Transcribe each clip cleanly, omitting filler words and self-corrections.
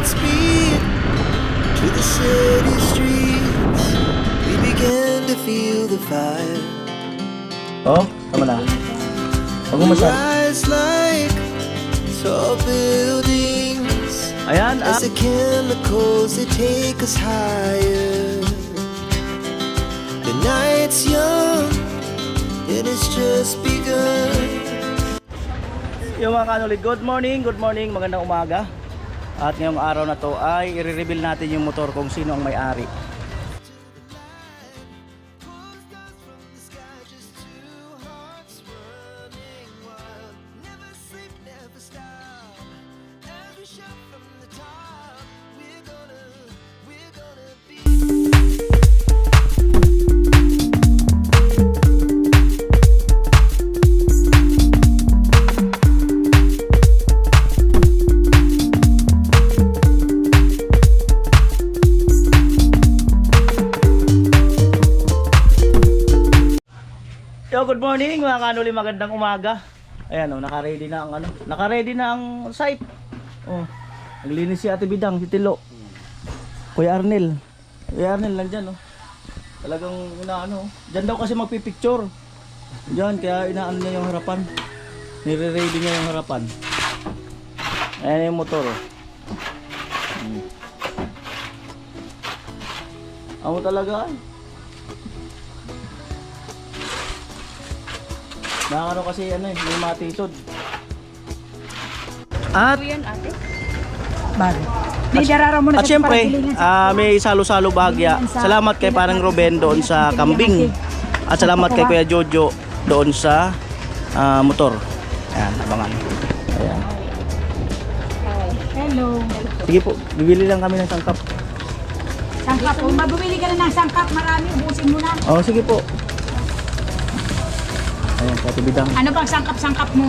Godspeed to the city streets. We began to feel the fire. Oh, tama na. Huwag mo masyado. Rise like tall buildings. Ayan, As the chemicals they take us higher. The night's young, it has just begun. Yung mga kanulid, good morning, magandang umaga. At ngayong araw na to ay i-reveal natin yung motor kung sino ang may-ari. Yo, good morning mga kanuli, magandang umaga. Ayan, oh, naka-ready na ang naka-ready na ang site. Oh, naglinis si Ate Bidang, si Tilo. Kuya Arnel lang dyan, oh. Talagang inaano, dyan daw kasi magpipicture. Dyan, kaya inaano niya yung harapan. Nire-ready niya yung harapan. Ayan yung motor, oh. Amo talaga, ay. Nakakano kasi may matitod. At yan ate? Bago. Di darara mo na at syempre, may salo-salo bahagya. Salamat kay parang Ruben doon sa kambing. At salamat kay Kuya Jojo doon sa motor. Ayan, abangan. Ayan. Hello. Sige po, bibili lang kami ng sangkap. Sangkap. Kung mabumili ka na ng sangkap, marami, ubusin mo na. Oh, sige po. Ayan, Ate Bidang. Ano bang sangkap-sangkap mo?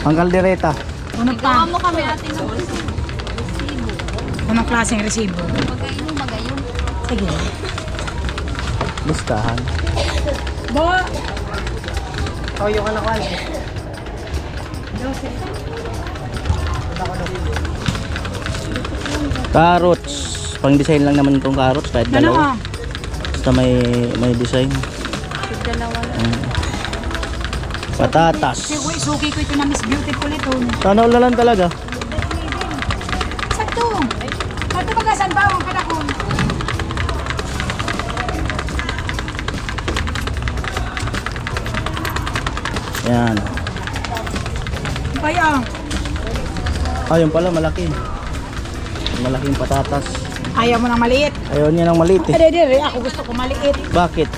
Ang kaldereta. Ano pa? Ikaw mo kami ate ng resibo. Anong klaseng resibo? Magayon. Sige. Listahan. Bo! Toyo ka na kwan. Carrots. Pang-design lang naman itong carrots kahit Ano dalawa. ka? Basta may design. Dalawa lang. Patatas. Suki ko ito na Miss Beautiful ito. Sana ulalan talaga. Saan to? Saan to magasan ba ang panahon? Yan. Kaya, Ayun pala, malaki. Malaking patatas. ayaw mo ng maliit. Ayaw niya ng maliit eh. Hindi, ako gusto ko maliit. Bakit?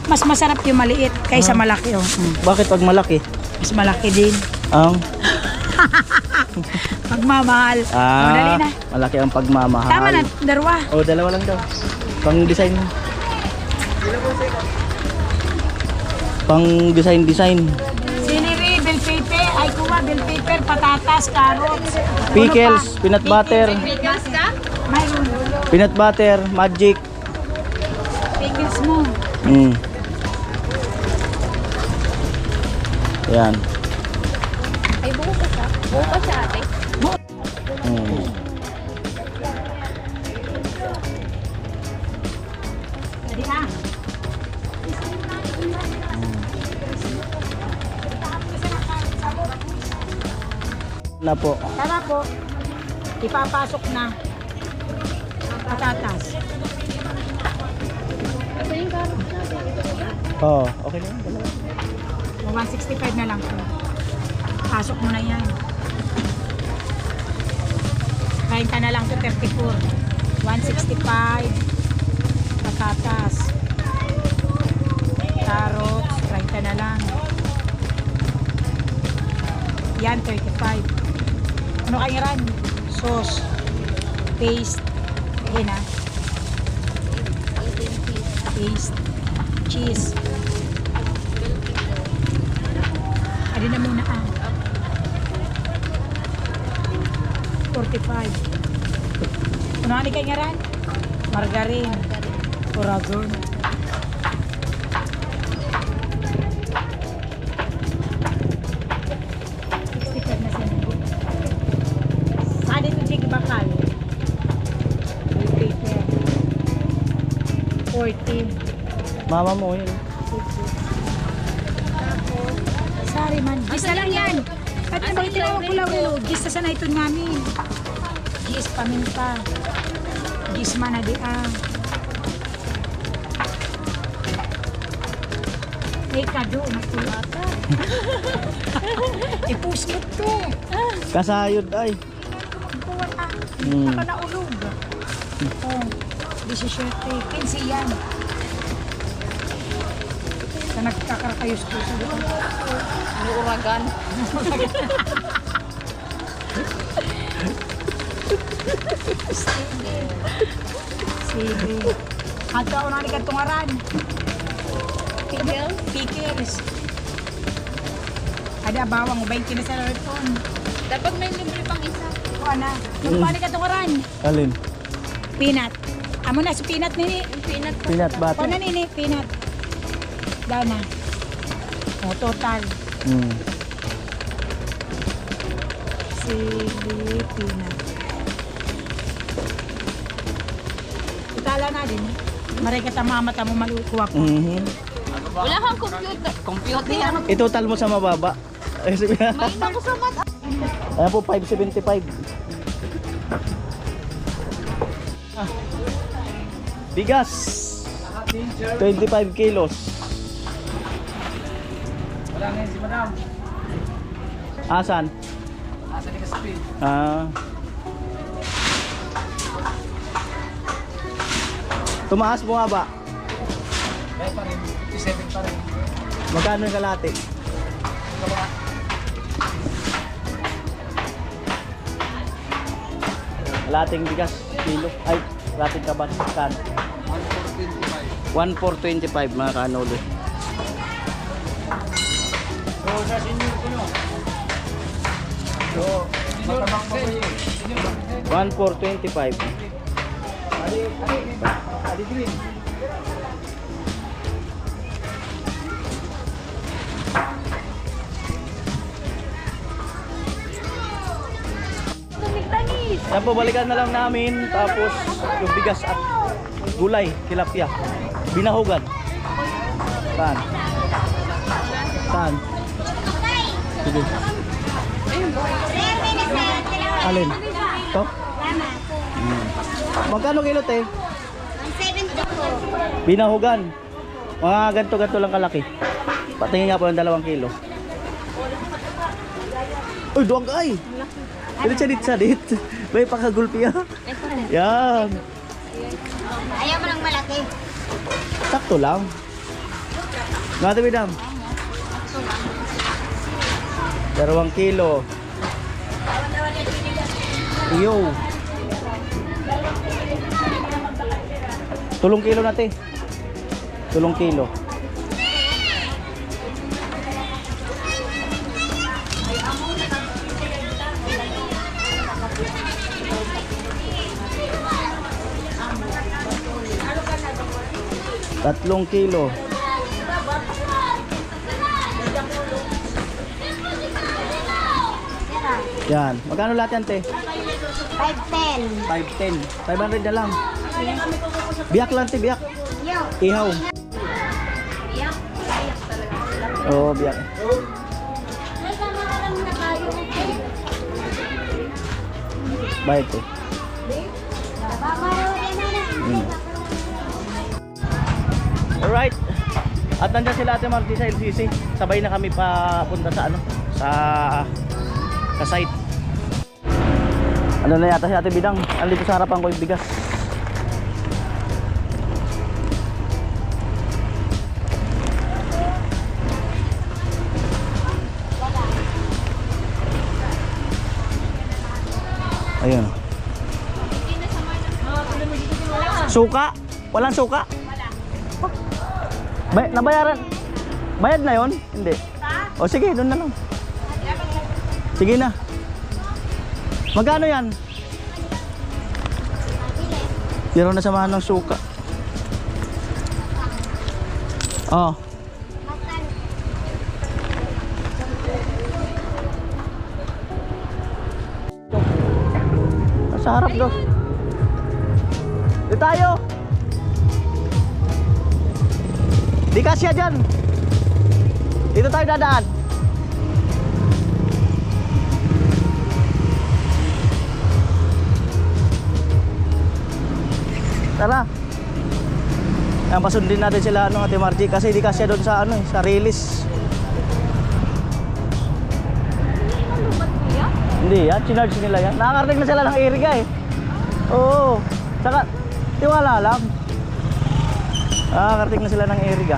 Mas masarap yung maliit kaysa malaki. Oh. Bakit pag malaki? Mas malaki din. Ang Pagmamahal. Oh, dali na. malaki ang pagmamahal. Tama na, darwa. Oh, dalawa lang daw. Pang-design. Pang-design. Siniri, bell pepper, ay kuha, bell pepper, patatas, carrots. Pickles, Ano pa? peanut butter. Bigas ka? Mayroon. Peanut butter, magic. Pickles mo. Yan. Ay buo pa siya. Buo pa siya ate. Dali na. Na po. Tara po. Ipapasok na. Patatas. Ito yung carrots natin. Oh, okay na. Dalawa. 165 na lang po. Pasok mo na yan. Kain ka na lang to 34. 165. Patatas. Carrots. Kain ka na lang. Yan, 35. Ano kanya ran? Sauce. Paste. Ayan na. Paste. Cheese. Alin na muna ah. 45. Ano ka nga ran? Margarine. Corazon. Saan dito Jig Bakal? 40. Mama mo yun. Sorry man. Gis na lang yan. At na bakit tinawag ko lang ulo. Gis na sana ito namin. Gis paminta. Gis man na di kado. Nagtulata. Ipus mo to. Kasayod ay. Buwan Hmm. Saka naulog. Oh. 17. 15 yan. Sa nagkakarakayos ko sa doon. Uragan. Sige. Hadto ako na ni katungaran. Pickles? Pickles. Ada bawang 20 na sa phone. Dapat may libre pang isa. O na. Yung pa ni katungaran. Alin? Peanut. Amo na si peanut nini. Yung peanut po. Peanut O butter. na nini, peanut. Dana. O total. Hmm. Sige, peanut. Itala na din. Maray ka tamama tamo malukuha ko. Mhm. Wala kang computer. Computer yan. Itotal mo sa mababa. Ay, sabi na. May ako sa mata. Ayan po, 575. Ah. Bigas. 25 kilos. Wala ngayon si Madam. Asan? Nasa ni Kaspi. Ah. Tumaas mo nga ba? Kaya pa rin, 57 pa rin. Magkano yung kalate? Kalating bigas, kilo. Ay, kalating kabas. Kan. 1,425 mga kanolo. So, sa senior ko no? So, matabak pa ko yun. 1,425. Ali Green. Tumigtanis. Yan po, balikan na lang namin. Tapos, yung bigas at gulay, tilapia. Binahugan. Saan? Saan? Sige. Alin? Ito? Magkano kilo, te? 170 Binahugan. Mga ganto-ganto lang kalaki. Patingin nga po ng 2 kilo. Uy, duwag ay! Sadit. May pakagulpi ah. Yan. Ayaw mo ng malaki. Sakto lang. Ngata bidam. 2 kilo. Iyo. 3 kilo natin. 3 kilo. Tatlong kilo. Yan. Magkano lahat yan, te? 510. 510. 500 na lang. Biyak lang, te. Biyak. Yo. Ihaw. Oo, biyak. Bayad, te. Alright. At nandiyan sila Ate Marty sa LCC. Sabay na kami papunta sa ano, sa site. Ano na yata si Ate Bidang? Andito sa harapan ko yung bigas. Ayun. Suka? Walang suka? Nabayaran? Bayad na yon? Hindi. O sige, doon na lang. Sige na. Magkano yan? Pero nasamahan ng suka. Oh. Nasa harap daw. Di tayo. Di kasya dyan. Dito tayo dadaan. Tara. Yan, pasundin natin sila ano, Ate Margie, kasi di kasya doon sa ano, sa release. Hindi yan, chinarge nila yan. Nakakarating na sila ng Iriga eh. Oo. Saka, tiwala lang. Nakakarating na sila ng Iriga.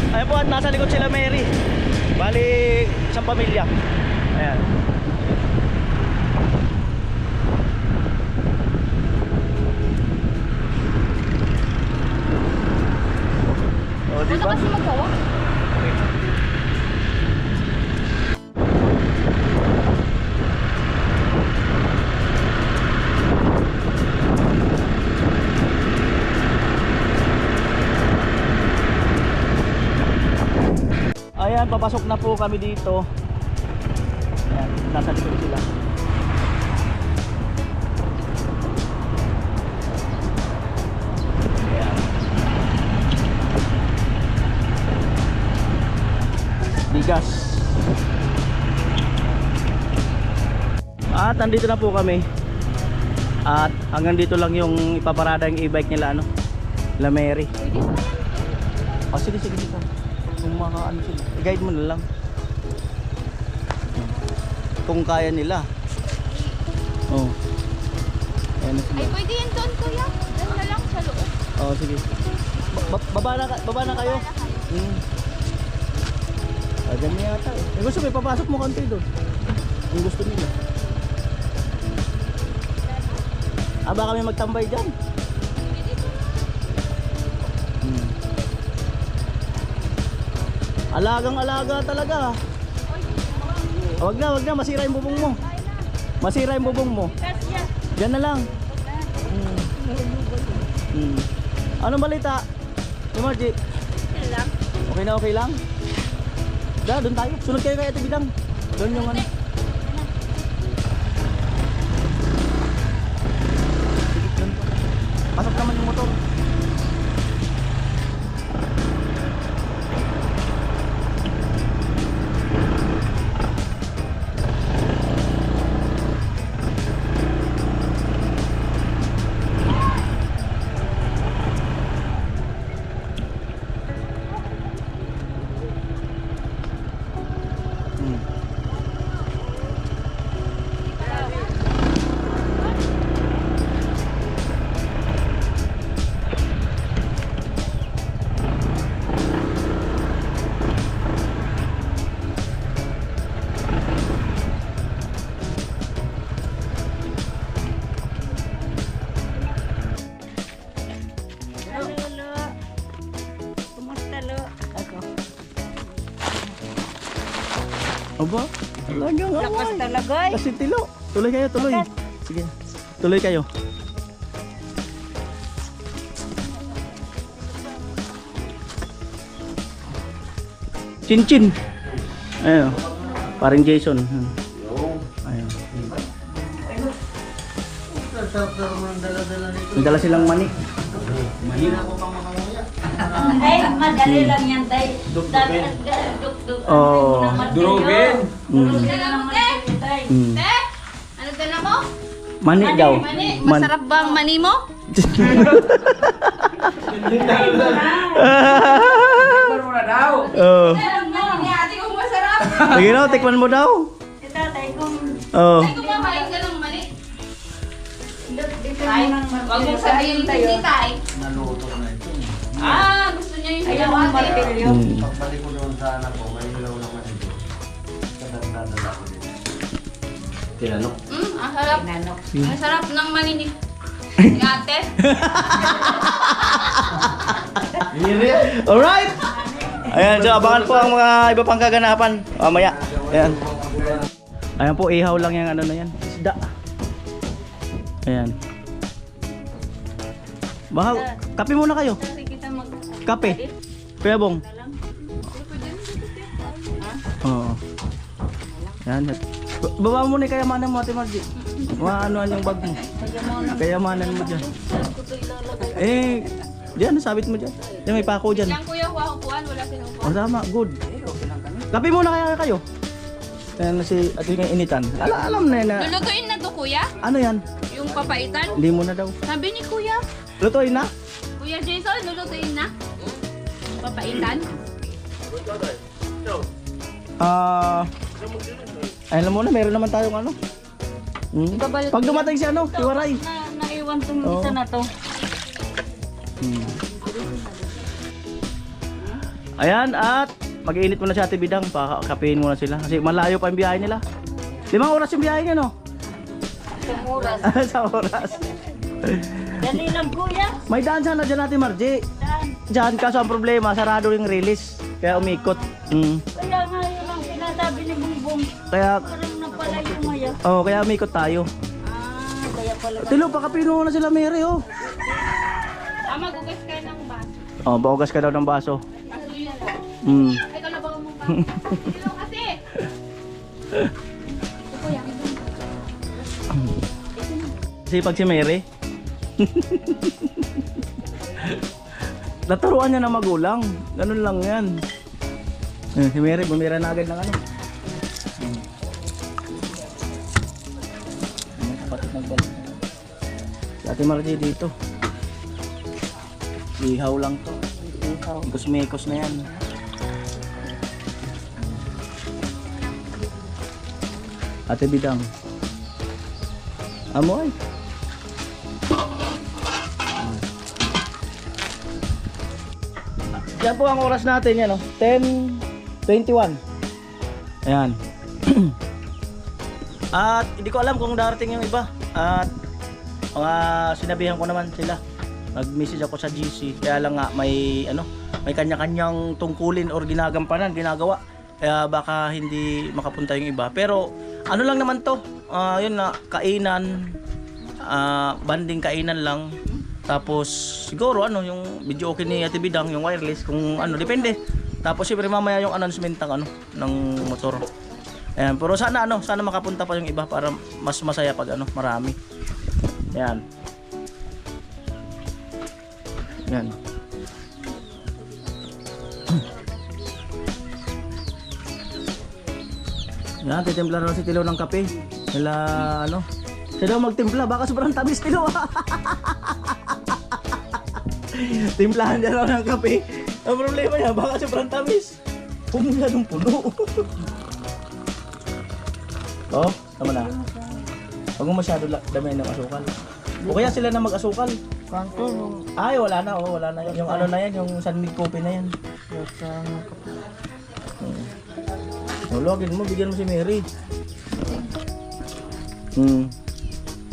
Ayan po, at nasa likod sila Mary. Bali, isang pamilya. Ayan. O, Ano diba? kasi magawa? Ayan, papasok na po kami dito. Ayan, nasa likod sila. Ayan. Bigas. At nandito na po kami. At hanggang dito lang yung ipaparada yung e-bike nila ano, La Mary. Oh, sige, sige, sige. Kung makaano sila, i-guide mo na lang kung kaya nila. Oh, ayan na sila. Ay, pwede yan doon, kuya. Doon na lang sa loob. Oh, sige. Baba na kayo. Dyan na yata eh. Eh, gusto mo ipapasok mo konti doon kung gusto nila. Baka kami magtambay dyan. Alagang-alaga talaga. Wag na, masira yung bubong mo. Masira yung bubong mo. Diyan na lang. Anong balita? Margie? Okay lang? Doon tayo. Sunod kayo kay Ate Bidang. Doon yung ano. Sige, doon. Pasok naman yung motor. Aba, talagang Lakas away. talaga eh. Kasi tilo. Tuloy kayo, tuloy. Sige. Tuloy kayo. Chin-chin. Ayun. Paring Jason. Ayun. May dala silang mani. Ay, madali lang yan, tay. Oh. Durobin. Te, ano ka na mo? Mani daw. Mani, masarap ba ang mani mo? Tikman mo na daw. Oh. Mani ni ate kong masarap. Sige na, tikman mo daw. Ito, tay, kung Oh. Ay, kumakain ka ng mani. Ay, wag mong sabihin hindi tay. Naluto na ito. Gusto niya yung ayaw ginawa ang ate. martilyo. Pagbalik ko doon sa anak ko, may ilaw naman ito. Kadagdadala ko din. Tinanok. Ang sarap. Ang sarap ng mani ni ate. Alright! Ayan, so abangan po ang mga iba pang kaganapan. Mamaya. Ayan. Ayan po, ihaw lang yung ano na yan. Isda. Ayan. Baka, kape muna kayo. Kasi kita mag... Kape. Kuya Bong. Oo. Yan. Baba mo na yung kayamanan mo, Ate Margie. Ano yung bag mo? Kayamanan mo dyan. Eh, dyan, sabit mo dyan. Yan, may pako dyan. Yan kuya, upuan, wala sinupuan. O, tama, good. Kape muna kaya kayo. Yan si Ate yung initan. Alam na yan na. Lulutuin na to kuya? Ano yan? Yung papaitan? Hindi mo na daw. Sabi ni kuya. Lutuin na? Kuya Jason, lulutuin na? Papaitan? Alam mo na, meron naman tayong ano. Ibabalot Pag dumating si ano, si Waray. Naiwan tong Oo. isa na to. Ayan, at mag-iinit muna si Ate Bidang. Pakakapein muna sila. Kasi malayo pa yung biyahe nila. 5 oras yung biyahe niya, no? Isang oras. Sa oras. Dali lang kuya. May daan sana dyan Ate Margie. Saan? Diyan, kaso ang problema, sarado yung release. Kaya umikot. Kaya nga yun ang sinasabi ni Bumbong. Kaya, Parang napalayo ngayon. kaya umikot tayo. Kaya pala. Tilo, pakapino na sila, Mary, oh. Magugas ka ng baso. Baugas ka daw ng baso. Baso yun lang. Ay, kalabaw mo pa. Dilo kasi. Sipag si Mary. Naturuan niya ng magulang. Ganun lang yan. Si Mary, bumira na agad ng ano. Kapatid nagbalik. Si Ate Margie dito. Ihaw lang to. Kusmekos na yan. Ate Bidang. Amoy. Yan po ang oras natin yan, oh. 10:21. Ayan. At hindi ko alam kung darating yung iba. At mga sinabihan ko naman sila. Nag-message ako sa GC. Kaya lang nga may may kanya-kanyang tungkulin or ginagampanan, ginagawa. Kaya baka hindi makapunta yung iba. Pero ano lang naman to? Yun na, kainan, banding kainan lang. Tapos siguro yung video okay ni Ate Bidang, yung wireless kung depende. Tapos siyempre mamaya yung announcement ng motor. Ayan, pero sana makapunta pa yung iba para mas masaya pag marami. Ayan. Ayan. Yan, titimpla na si Tilo ng kape. Nila siya daw magtimpla, baka sobrang tamis Tilo. Timplahan niya raw ng kape. Ang problema niya, baka sobrang tamis. Pumula ng puno. Tama na. Huwag mo masyado damay ng asukal. O kaya sila na mag-asukal. Ay, wala na. Wala na yan. Yung na yan, yung sunmig coffee na yan. Login mo, bigyan mo si Mary.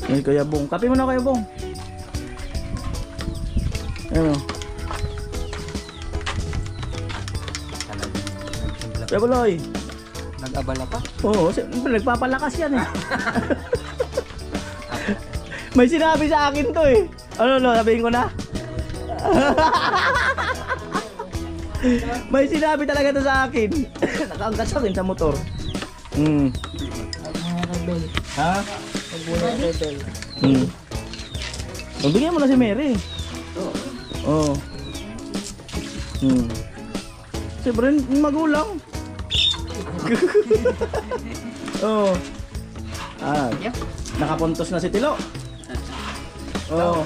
Ay, Kuya Bong. Kape mo na, Kuya Bong. Kuya Buloy. Nag-abala pa? Oo, nagpapalakas yan eh. May sinabi sa akin to eh. Sabihin ko na. May sinabi talaga to sa akin. Nakaangkas sa akin sa motor. Ha? Bigyan mo na si Mary. Oo. Siyempre, magulang. Oo. Nakapuntos na si Tilo. Oo.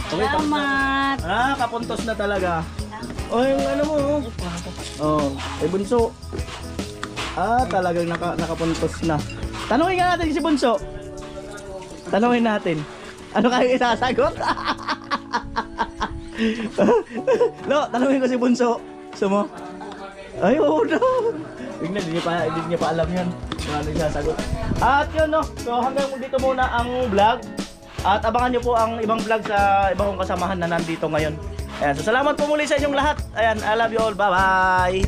Salamat. Kapuntos na talaga. Yung mo. Bunso. Talagang nakapuntos na. Tanungin nga natin si Bunso. Tanungin natin. Ano kayo isasagot? Tanungin ko si Bunso. Gusto mo? Ay, oo na. Tignan, hindi niya pa alam yan. Kung ano yung sasagot. At yun, so hanggang dito muna ang vlog. At abangan nyo po ang ibang vlog sa ibang kong kasamahan na nandito ngayon. Ayan, so salamat po muli sa inyong lahat. Ayan, I love you all. Bye-bye.